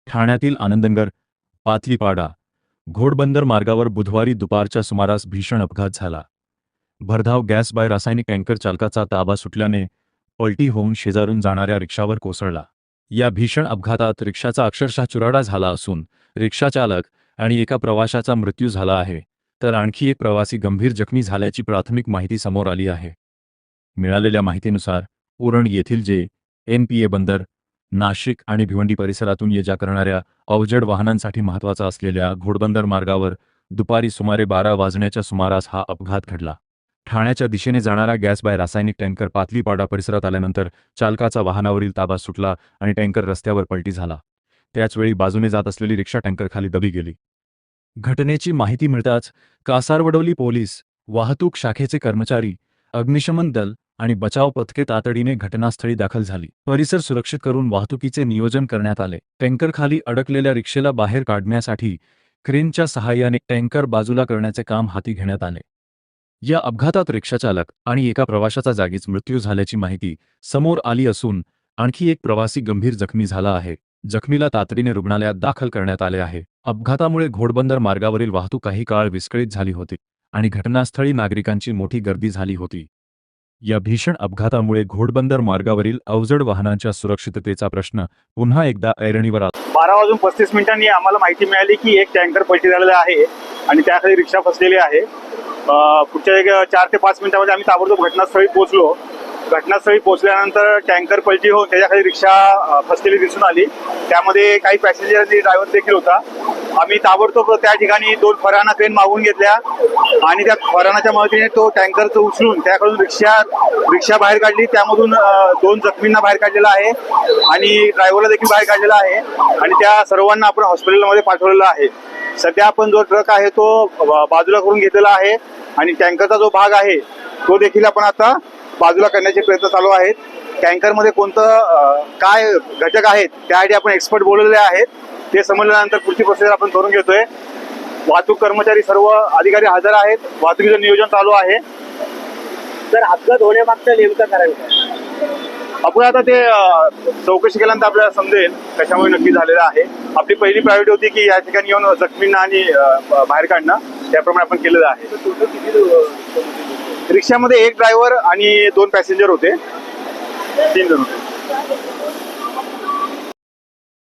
ठाण्यातील आनंदनगर पातलीपाडा घोडबंदर मार्गावर बुधवारी दुपारच्या सुमारास भीषण अपघात झाला. भरधाव गॅस बाय रासायनिक टँकर चालकाचा ताबा सुटल्याने पलटी होऊन शेजारून जाणाऱ्या रिक्षावर कोसळला. या भीषण अपघातात रिक्षाचा अक्षरशः चुराडा झाला असून रिक्षाचालक आणि एका प्रवाशाचा मृत्यू झाला आहे, तर आणखी एक प्रवासी गंभीर जखमी झाल्याची प्राथमिक माहिती समोर आली आहे. मिळालेल्या माहितीनुसार उरण येथील NPA बंदर, नाशिक आणि भिवंडी परिसरातून ये जा करणाऱ्या अवजड वाहनांसाठी महत्त्वाचा असलेल्या घोडबंदर मार्गावर दुपारी सुमारे 12 वाजण्याच्या सुमारास हा अपघात घडला. ठाण्याच्या दिशेने जाणारा गॅस बाय रासायनिक टँकर पातलीपाडा परिसरात आल्यानंतर चालकाचा वाहनावरील ताबा सुटला आणि टँकर रस्त्यावर पलटी झाला. त्याचवेळी बाजूने जात असलेली रिक्षा टँकरखाली दबी गेली. घटनेची माहिती मिळताच कासारवडवली पोलीस, वाहतूक शाखेचे कर्मचारी, अग्निशमन दल आणि बचाव पथके तातडीने घटनास्थळी दाखल झाली. परिसर सुरक्षित करून वाहतुकीचे नियोजन करण्यात आले. टँकरखाली अडकलेल्या रिक्षेला बाहेर काढण्यासाठी क्रेनच्या सहाय्याने टँकर बाजूला करण्याचे काम हाती घेण्यात आले. या अपघातात रिक्षाचालक आणि एका प्रवाशाचा जागीच मृत्यू झाल्याची माहिती समोर आली असून आणखी एक प्रवासी गंभीर जखमी झाला आहे. जखमीला तातडीने रुग्णालयात दाखल करण्यात आले आहे. अपघातामुळे घोडबंदर मार्गावरील वाहतूक काही काळ विस्कळीत झाली होती आणि घटनास्थळी नागरिकांची मोठी गर्दी झाली होती. या भीषण अपघातामुळे घोडबंदर मार्गावरील अवजड वाहनांच्या सुरक्षिततेचा प्रश्न पुन्हा एकदा ऐरणीवर आला. 12:35 आम्हाला माहिती मिळाली की एक टँकर पलटी झालेला आहे आणि त्याखाली रिक्षा फसलेली आहे. पुढच्या एक 4 ते 5 मिनिटांमध्ये आम्ही ताबडतोब घटनास्थळी पोहोचलो. घटनास्थळी पोहोचल्यानंतर टँकर पलटी होऊन त्याच्याखाली रिक्षा फसलेली दिसून आली. त्यामध्ये काही पॅसेंजर आणि ड्रायव्हर देखील होता. आम्ही ताबडतोब त्या ठिकाणी 2 फराना क्रेन मागवून घेतल्या आणि त्या फरानाच्या मदतीने तो टँकरचं उचलून त्याकडून रिक्षा बाहेर काढली. त्यामधून 2 जखमींना बाहेर काढलेला आहे आणि ड्रायव्हरला देखील बाहेर काढलेला आहे आणि त्या सर्वांना आपण हॉस्पिटलमध्ये पाठवलेलं आहे. सध्या आपण जो ट्रक आहे तो बाजूला करून घेतलेला आहे आणि टँकरचा जो भाग आहे तो देखील आपण आता बाजूला करण्याचे प्रयत्न चालू आहेत. टँकरमध्ये कोणतं काय घटक आहेत त्यासाठी आपण एक्सपर्ट बोलवलेले आहेत. ते समजल्यानंतर पुढची प्रोसेस आपण करून घेतोय. वाहतूक कर्मचारी सर्व अधिकारी हजर आहेत. वाहतुकीचं नियोजन चालू आहे. तर अपघात होण्यामागचं नेमकं कारण काय? आपण आता ते चौकशी केल्यानंतर आपल्याला समजेल कशामुळे नक्की झालेलं आहे. आपली पहिली प्रायोरिटी होती की या ठिकाणी येऊन जखमींना आणि बाहेर काढणं, त्याप्रमाणे आपण केलेलं आहे. रिक्षामध्ये 1 ड्रायव्हर आणि 2 पॅसेंजर होते, 3 जण होते.